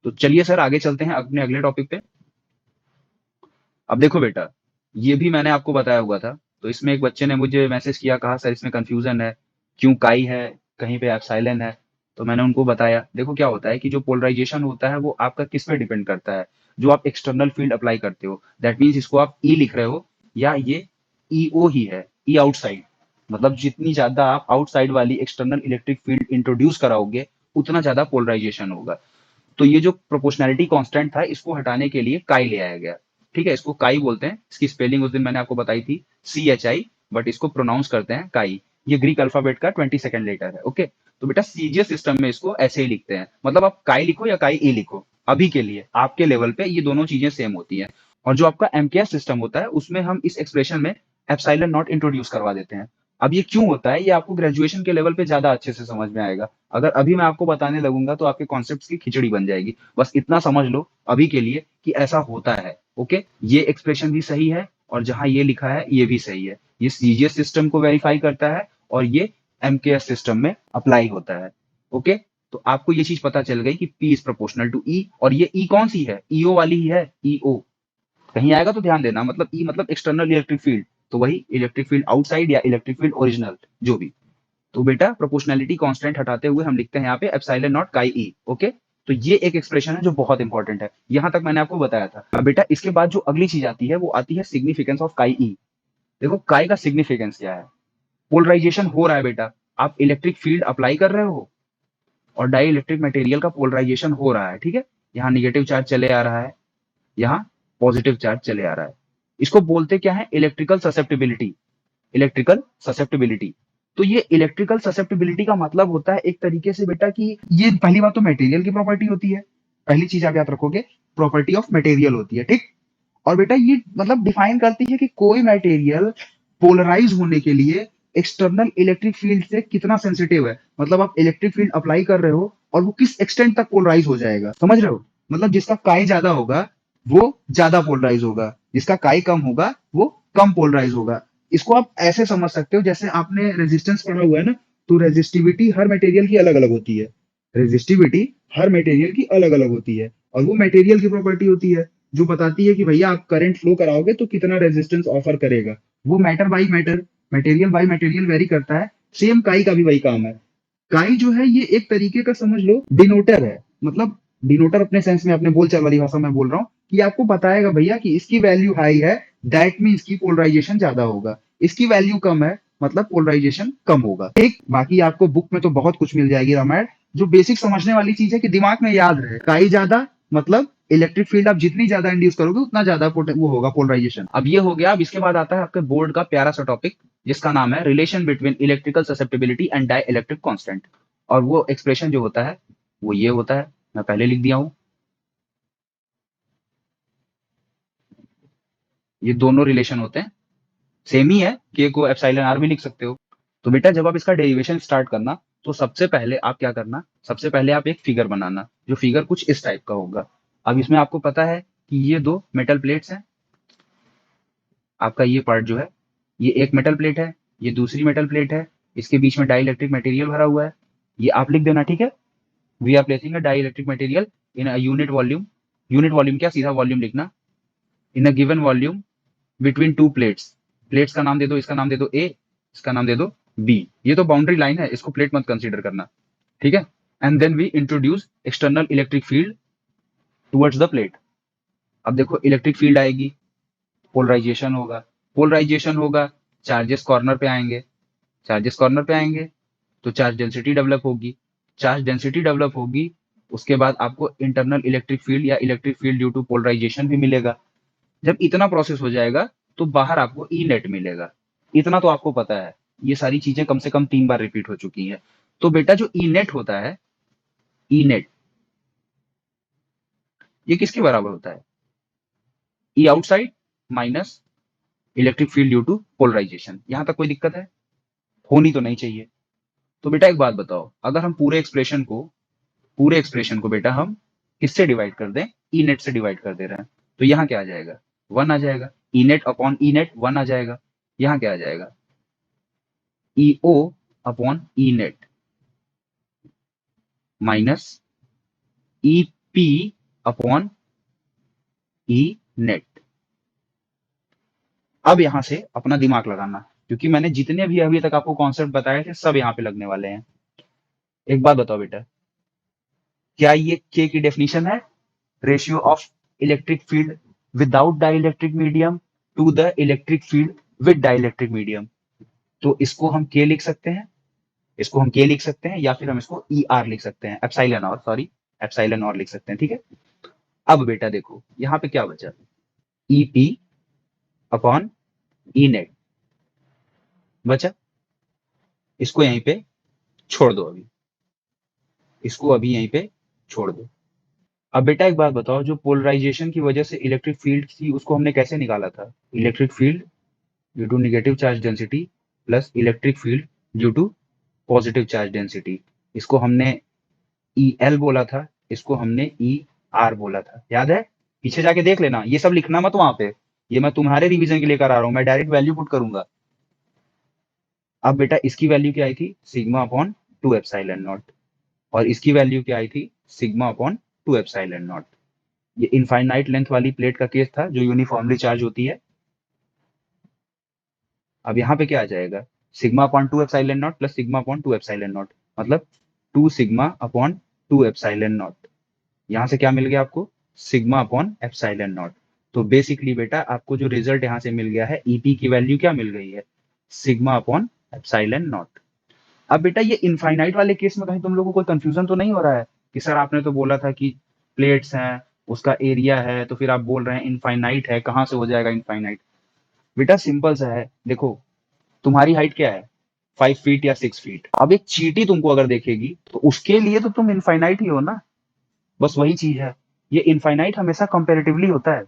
तो चलिए सर आगे चलते हैं अपने अगले टॉपिक पे। अब देखो बेटा, ये भी मैंने आपको बताया हुआ था। तो इसमें एक बच्चे ने मुझे मैसेज किया, कहा सर इसमें कंफ्यूजन है, क्यों काई है, कहीं पे एप्सिलॉन है। तो मैंने उनको बताया, देखो क्या होता है कि जो पोलराइजेशन होता है वो आपका किस पे डिपेंड करता है। जो आप एक्सटर्नल फील्ड अप्लाई करते हो, दैट मीन्स इसको आप ई लिख रहे हो या ये ईओ ही है, ई आउटसाइड। मतलब जितनी ज्यादा आप आउटसाइड वाली एक्सटर्नल इलेक्ट्रिक फील्ड इंट्रोड्यूस कराओगे उतना ज्यादा पोलराइजेशन होगा। तो ये जो प्रोपोर्शनैलिटी कांस्टेंट था इसको हटाने के लिए काई ले आया गया। ठीक है, इसको काई बोलते हैं। इसकी स्पेलिंग उस दिन मैंने आपको बताई थी, CHI, बट इसको प्रोनाउंस करते हैं काई। ये ग्रीक अल्फाबेट का 22nd लेटर है। ओके, तो बेटा सीजीएस सिस्टम में इसको ऐसे ही लिखते हैं। मतलब आप काई लिखो या काई ई लिखो, अभी के लिए आपके लेवल पे ये दोनों चीजें सेम होती हैं। और जो आपका एमकेएस सिस्टम होता है उसमें हम इस एक्सप्रेशन में एप्सिलॉन नॉट इंट्रोड्यूस करवा देते हैं। अब ये क्यों होता है, ये आपको ग्रेजुएशन के लेवल पे ज्यादा अच्छे से समझ में आएगा। अगर अभी मैं आपको बताने लगूंगा तो आपके कॉन्सेप्ट्स की खिचड़ी बन जाएगी। बस इतना समझ लो अभी के लिए कि ऐसा होता है। ओके, ये एक्सप्रेशन भी सही है और जहां ये लिखा है ये भी सही है। ये सीजीएस सिस्टम को वेरीफाई करता है और ये एमकेएस सिस्टम में अप्लाई होता है। ओके, तो आपको ये चीज पता चल गई कि P is proportional to E। और ये E कौन सी है? ईओ वाली ही है, ईओ। कहीं आएगा तो ध्यान देना। मतलब ई मतलब एक्सटर्नल इलेक्ट्रिक फील्ड, तो वही इलेक्ट्रिक फील्ड आउटसाइड या इलेक्ट्रिक फील्ड ओरिजिनल, जो भी। तो बेटा प्रोपोर्शनैलिटी कांस्टेंट हटाते हुए हम लिखते हैं यहाँ पे एप्सिलॉन नॉट काई ई। ओके, तो ये एक एक्सप्रेशन है जो बहुत इंपॉर्टेंट है। यहां तक मैंने आपको बताया था। अब बेटा इसके बाद जो अगली चीज आती है वो आती है सिग्निफिकेंस ऑफ काई ई। देखो काई का सिग्निफिकेंस क्या है? पोलराइजेशन हो रहा है बेटा, आप इलेक्ट्रिक फील्ड अप्लाई कर रहे हो और डाई इलेक्ट्रिक मटेरियल का पोलराइजेशन हो रहा है। ठीक है, यहाँ निगेटिव चार्ज चले आ रहा है, यहाँ पॉजिटिव चार्ज चले आ रहा है। इसको बोलते क्या है? Electrical susceptibility. Electrical susceptibility. तो ये इलेक्ट्रिकल ससेप्टिबिलिटी का मतलब होता है एक तरीके से बेटा कि ये पहली बात तो मटेरियल की प्रॉपर्टी होती है। पहली चीज आप याद रखोगे, प्रॉपर्टी ऑफ मटेरियल होती है। ठीक, और बेटा ये मतलब डिफाइन करती है कि कोई मटेरियल पोलराइज होने के लिए एक्सटर्नल इलेक्ट्रिक फील्ड से कितना सेंसिटिव है। मतलब आप इलेक्ट्रिक फील्ड अप्लाई कर रहे हो और वो किस एक्सटेंट तक पोलराइज हो जाएगा, समझ रहे हो? मतलब जिसका काई ज्यादा होगा वो ज्यादा पोलराइज होगा, जिसका काई कम होगा वो कम पोलराइज होगा। इसको आप ऐसे समझ सकते हो, जैसे आपने रेजिस्टेंस पढ़ा हुआ है ना, तो रेजिस्टिविटी हर मटेरियल की अलग अलग होती है। रेजिस्टिविटी हर मटेरियल की अलग अलग होती है और वो मटेरियल की प्रॉपर्टी होती है जो बताती है कि भैया आप करंट फ्लो कराओगे तो कितना रेजिस्टेंस ऑफर करेगा। वो matter by matter, material by material very करता है। सेम काई का भी वही काम है। काई जो है ये एक तरीके का समझ लो डिनोटर है। मतलब डिनोटर अपने सेंस में, अपने बोलचाल वाली भाषा में बोल रहा हूँ, कि आपको बताएगा भैया कि इसकी वैल्यू हाई है, दैट मीन्स की पोलराइजेशन ज्यादा होगा। इसकी वैल्यू कम है मतलब पोलराइजेशन कम होगा। ठीक, बाकी आपको बुक में तो बहुत कुछ मिल जाएगी रामायण। जो बेसिक समझने वाली चीज है कि दिमाग में याद रहे, काई ज्यादा मतलब इलेक्ट्रिक फील्ड आप जितनी ज्यादा इंड्यूस करोगे उतना ज्यादा वो होगा पोलराइजेशन। अब ये हो गया। अब इसके बाद आता है आपके बोर्ड का प्यारा सा टॉपिक जिसका नाम है relation between electrical susceptibility and dielectric constant. और वो एक्सप्रेशन जो होता है वो ये होता है, मैं पहले लिख दिया हूं। ये दोनों रिलेशन होते हैं, सेम ही है, के को एप्सिलॉन आर भी लिख सकते हो। तो बेटा जब आप इसका डेरिवेशन स्टार्ट करना, तो सबसे पहले आप क्या करना, सबसे पहले आप एक फिगर बनाना, जो फिगर कुछ इस टाइप का होगा। अब इसमें आपको पता है कि ये दो मेटल प्लेट्स हैं, आपका ये पार्ट जो है, ये एक मेटल प्लेट है, ये दूसरी मेटल प्लेट है, इसके बीच में डाइलेक्ट्रिक मटेरियल भरा हुआ है। ये आप लिख देना, ठीक है। We are placing a dielectric material in a unit volume, unit volume क्या, सीधा वॉल्यूम लिखना, in a given volume between two plates. Plates का नाम दे दो, इसका नाम दे दो ए, इसका नाम दे दो बी। ये तो बाउंड्री लाइन है, इसको प्लेट मत कंसीडर करना, ठीक है। And then we introduce external electric field towards the plate. अब देखो इलेक्ट्रिक फील्ड आएगी, पोलराइजेशन होगा, पोलराइजेशन होगा, चार्जेस कॉर्नर पे आएंगे, चार्जेस कॉर्नर पे आएंगे, तो चार्ज डेंसिटी डेवलप होगी, चार्ज डेंसिटी डेवलप होगी, उसके बाद आपको इंटरनल इलेक्ट्रिक फील्ड या electric field due to polarization भी मिलेगा। जब इतना प्रोसेस हो जाएगा, तो बाहर आपको ई नेट मिलेगा। इतना तो आपको पता है, ये सारी चीजें कम से कम 3 बार रिपीट हो चुकी हैं। तो बेटा जो ई नेट होता है, ई नेट, ये किसके बराबर होता है, E outside minus electric field due to polarisation. यहां तक कोई दिक्कत है, होनी तो नहीं चाहिए। तो बेटा एक बात बताओ, अगर हम पूरे एक्सप्रेशन को बेटा हम किससे डिवाइड कर दें, ई नेट से डिवाइड कर दे रहे हैं, तो यहाँ क्या आ जाएगा, 1 आ जाएगा, E net upon E net 1 आ जाएगा। यहाँ क्या आ जाएगा, E O upon E net minus E P upon E net. अब यहां से अपना दिमाग लगाना, क्योंकि मैंने जितने भी अभी तक आपको कॉन्सेप्ट बताए थे सब यहाँ पे लगने वाले हैं। एक बात बताओ बेटा, क्या ये के की डेफिनेशन है, ratio of electric field without dielectric medium to the electric field with dielectric medium. तो इसको हम के लिख सकते हैं, इसको हम के लिख सकते हैं, या फिर हम इसको ई आर लिख सकते हैं, एप्सिलॉन और, सॉरी, एप्सिलॉन और लिख सकते हैं, ठीक है। अब बेटा देखो यहाँ पे क्या बचा, ई पी अपॉन ई नेट बचा, इसको यहीं पे छोड़ दो, अभी इसको अभी यहीं पे छोड़ दो। अब बेटा एक बात बताओ, जो पोलराइजेशन की वजह से इलेक्ट्रिक फील्ड थी उसको हमने कैसे निकाला था, electric field due to negative charge density plus electric field due to positive charge density. इसको हमने ई एल बोला था, इसको हमने ई आर बोला था, याद है, पीछे जाके देख लेना, ये सब लिखना मत वहां पे, ये मैं तुम्हारे रिवीजन के लिए करा रहा हूं, मैं डायरेक्ट वैल्यू पुट करूंगा। अब बेटा इसकी वैल्यू क्या आई थी, सिग्मा अपॉन 2 एप्सिलॉन नॉट, और इसकी वैल्यू क्या आई थी, सिग्मा अपॉन 2 एप्सिलॉन नॉट। ये इनफाइनाइट लेंथ वाली प्लेट का केस था जो यूनिफॉर्मली चार्ज होती है। अब यहाँ पे क्या आ जाएगा, sigma upon 2 epsilon not plus sigma upon 2 epsilon not, मतलब 2 सिग्मा अपॉन 2 एप्सिलॉन नॉट। यहाँ से क्या मिल गया आपको, सिग्मा अपॉन एप्सिलॉन नॉट। तो बेसिकली बेटा आपको जो रिजल्ट यहाँ से मिल गया है, ईपी की वैल्यू क्या मिल गई है, सिग्मा अपॉन एप्सिलॉन नॉट। अब बेटा ये इनफाइनाइट वाले केस में कहीं तुम लोगों को कोई कंफ्यूजन तो नहीं हो रहा है कि सर आपने तो बोला था कि प्लेट्स हैं, उसका एरिया है, तो फिर आप बोल रहे हैं इनफाइनाइट है, कहाँ से हो जाएगा इनफाइनाइट। बेटा सिंपल सा है, देखो तुम्हारी हाइट क्या है, 5 फीट या 6 फीट। अब एक चींटी तुमको अगर देखेगी तो उसके लिए तो तुम इनफाइनाइट ही हो ना, बस वही चीज है। ये इनफाइनाइट हमेशा कंपेरेटिवली होता है,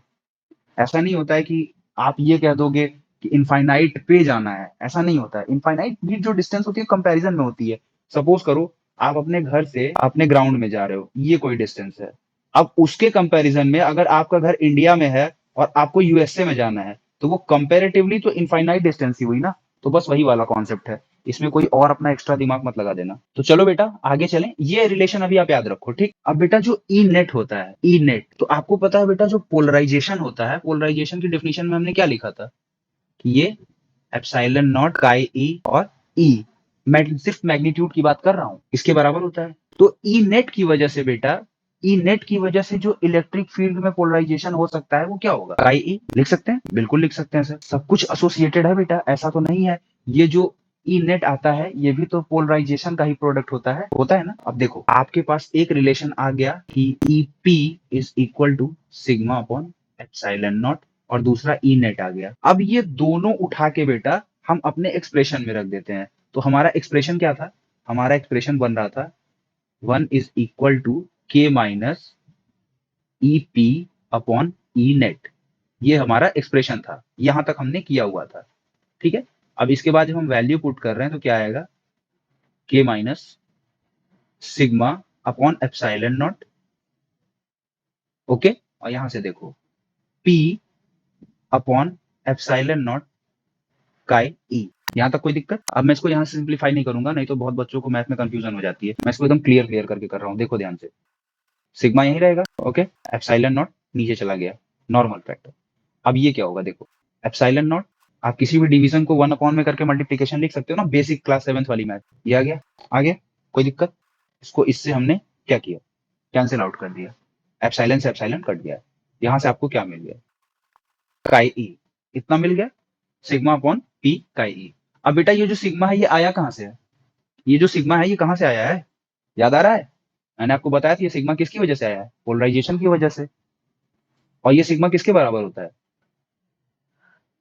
ऐसा नहीं होता है कि आप ये कह दोगे कि इनफाइनाइट पे जाना है, ऐसा नहीं होता है। इनफाइनाइट की जो डिस्टेंस होती है कंपैरिजन में होती है। सपोज करो आप अपने घर से अपने ग्राउंड में जा रहे हो, ये कोई डिस्टेंस है, अब उसके कंपैरिजन में अगर आपका घर इंडिया में है और आपको यूएसए में जाना है, तो वो कंपेरेटिवली तो इनफाइनाइट डिस्टेंस ही हुई ना। तो बस वही वाला कॉन्सेप्ट है, इसमें कोई और अपना एक्स्ट्रा दिमाग मत लगा देना। तो चलो बेटा आगे चलें, ये रिलेशन अभी आप याद रखो, ठीक। अब बेटा जो ई नेट होता है, ई नेट, तो आपको पता है बेटा जो पोलराइजेशन होता है, पोलराइजेशन की डेफिनेशन में हमने क्या लिखा था कि ये एप्सिलॉन नॉट काई ई और ई, मैं सिर्फ मैग्नीट्यूड की बात कर रहा हूं, इसके बराबर होता है। तो ई नेट की वजह से बेटा, ई नेट की वजह से जो इलेक्ट्रिक फील्ड में पोलराइजेशन हो सकता है वो क्या होगा, काई ई। लिख सकते हैं, बिल्कुल लिख सकते हैं सर, सब कुछ एसोसिएटेड है बेटा, ऐसा तो नहीं है। ये जो ई नेट आता है ये भी तो पोलराइजेशन का ही प्रोडक्ट होता है ना। अब देखो आपके पास एक रिलेशन आ गया कि E P is equal to sigma upon epsilon naught, और दूसरा ई नेट आ गया। अब ये दोनों उठा के बेटा हम अपने एक्सप्रेशन में रख देते हैं। तो हमारा एक्सप्रेशन क्या था, हमारा एक्सप्रेशन बन रहा था 1 इज इक्वल टू के minus E P upon E net. ये हमारा एक्सप्रेशन था, यहां तक हमने किया हुआ था, ठीक है। अब इसके बाद जब हम वैल्यू पुट कर रहे हैं तो क्या आएगा, के minus sigma upon epsilon not. Okay, और यहां से देखो पी अपॉन एप्सिलॉन नॉट काई ई। यहां तक कोई दिक्कत? अब मैं इसको यहां से सिंप्लीफाई नहीं करूंगा, नहीं तो बहुत बच्चों को मैथ में कंफ्यूजन हो जाती है। मैं इसको एकदम क्लियर क्लियर करके कर रहा हूं, देखो ध्यान से। सिग्मा यही रहेगा, ओके, एप्सिलॉन नॉट नीचे चला गया, नॉर्मल फैक्टर। अब ये क्या होगा, देखो एप्सिलॉन नॉट, आप किसी भी डिवीजन को 1 अपॉन में करके मल्टीप्लिकेशन लिख सकते हो ना, बेसिक क्लास 7th वाली मैथ। ये आ गया, आ गया, कोई दिक्कत? इसको इससे हमने क्या किया, कैंसिल आउट कर दिया, एप्सिलॉन से एप्सिलॉन कट गया। यहां से आपको क्या मिल गया, काई ई, इतना मिल गया, सिग्मा अपॉन पी काई ई। अब बेटा ये जो सिग्मा है ये आया कहां से है, ये जो सिग्मा है ये कहां से आया है, याद आ रहा है? मैंने आपको बताया था ये सिग्मा किसकी वजह से आया है, पोलराइजेशन की वजह से। और ये सिग्मा किसके बराबर होता है,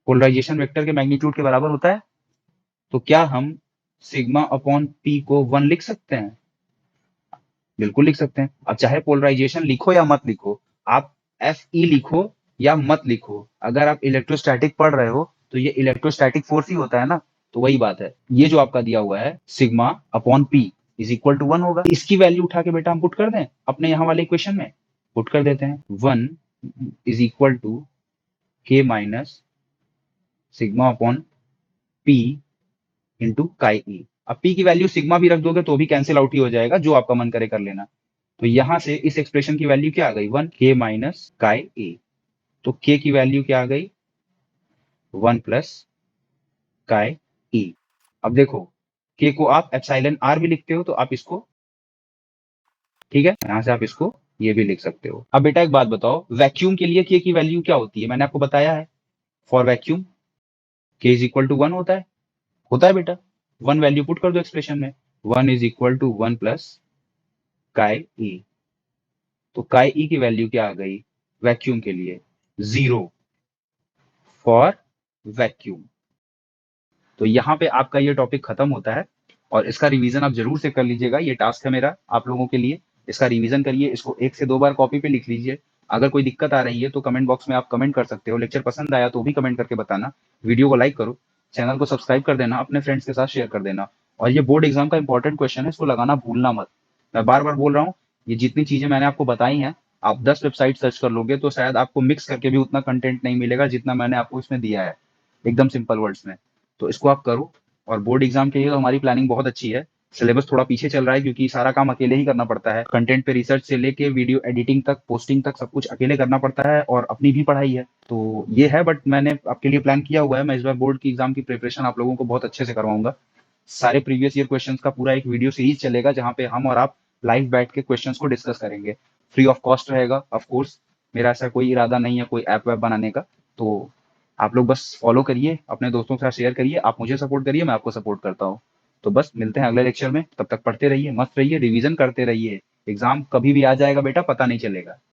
पोलराइजेशन वेक्टर के मैग्नीट्यूड के बराबर होता है। तो क्या हम सिग्मा अपॉन पी को 1 लिख सकते हैं? बिल्कुल लिख सकते हैं। अब चाहे पोलराइजेशन लिखो या मत लिखो, आप एफ ई लिखो या मत लिखो, अगर आप इलेक्ट्रोस्टैटिक पढ़ रहे हो तो ये इलेक्ट्रोस्टैटिक फोर्स ही होता है ना। तो वही बात है, ये जो आपका दिया हुआ है sigma upon P is equal to 1 होगा। इसकी वैल्यू उठा के बेटा हम पुट कर दें अपने यहाँ वाले इक्वेशन में, पुट कर देते हैं। 1 इज इक्वल टू के minus sigma upon P into काई ई। अब पी की वैल्यू सिग्मा भी रख दोगे तो भी कैंसिल आउट ही हो जाएगा, जो आपका मन करे कर लेना। तो यहां से इस एक्सप्रेशन की वैल्यू क्या आ गई, 1 के माइनस काई ए। तो के की वैल्यू क्या आ गई, 1 प्लस काई ई। अब देखो के को आप एप्सिलॉन आर भी लिखते हो तो आप इसको, ठीक है, यहां से आप इसको ये भी लिख सकते हो। अब बेटा एक बात बताओ, वैक्यूम के लिए के की वैल्यू क्या होती है, मैंने आपको बताया है, फॉर वैक्यूम के इज इक्वल टू 1 होता है बेटा। 1 वैल्यू पुट कर दो एक्सप्रेशन में, 1 is equal to 1 plus chi ई। तो काई ई की वैल्यू क्या आ गई वैक्यूम के लिए, 0 फॉर वैक्यूम। तो यहाँ पे आपका ये टॉपिक खत्म होता है और इसका रिवीजन आप जरूर से कर लीजिएगा। ये टास्क है मेरा आप लोगों के लिए, इसका रिवीजन करिए, इसको 1 से 2 बार कॉपी पे लिख लीजिए। अगर कोई दिक्कत आ रही है तो कमेंट बॉक्स में आप कमेंट कर सकते हो। लेक्चर पसंद आया तो भी कमेंट करके बताना। वीडियो को लाइक करो, चैनल को सब्सक्राइब कर देना, अपने फ्रेंड्स के साथ शेयर कर देना। और ये बोर्ड एग्जाम का इंपॉर्टेंट क्वेश्चन है, इसको लगाना भूलना मत। मैं बार बार बोल रहा हूँ, ये जितनी चीजें मैंने आपको बताई हैं, आप 10 वेबसाइट सर्च कर लोगे तो शायद आपको मिक्स करके भी उतना कंटेंट नहीं मिलेगा जितना मैंने आपको इसमें दिया है, एकदम सिंपल वर्ड्स में। तो इसको आप करो। और बोर्ड एग्जाम के लिए तो हमारी प्लानिंग बहुत अच्छी है। सिलेबस थोड़ा पीछे चल रहा है क्योंकि सारा काम अकेले ही करना पड़ता है, कंटेंट पे रिसर्च से लेके वीडियो एडिटिंग तक, पोस्टिंग तक सब कुछ अकेले करना पड़ता है और अपनी भी पढ़ाई है। तो ये है, बट मैंने आपके लिए प्लान किया हुआ है। मैं इस बार बोर्ड की एग्जाम की प्रिपरेशन आप लोगों को बहुत अच्छे से करवाऊंगा। सारे प्रीवियस ईयर क्वेश्चंस का पूरा एक वीडियो सीरीज चलेगा जहां पे हम और आप लाइव बैठ के क्वेश्चंस को डिस्कस करेंगे। फ्री ऑफ कॉस्ट रहेगा ऑफ कोर्स, मेरा ऐसा कोई इरादा नहीं है कोई ऐप वैप बनाने का। तो आप लोग बस फॉलो करिए, अपने दोस्तों के साथ शेयर करिए, आप मुझे सपोर्ट करिए, मैं आपको सपोर्ट करता हूँ। तो बस मिलते हैं अगले लेक्चर में, तब तक पढ़ते रहिए, मस्त रहिए, रिवीजन करते रहिए। एग्जाम कभी भी आ जाएगा बेटा, पता नहीं चलेगा।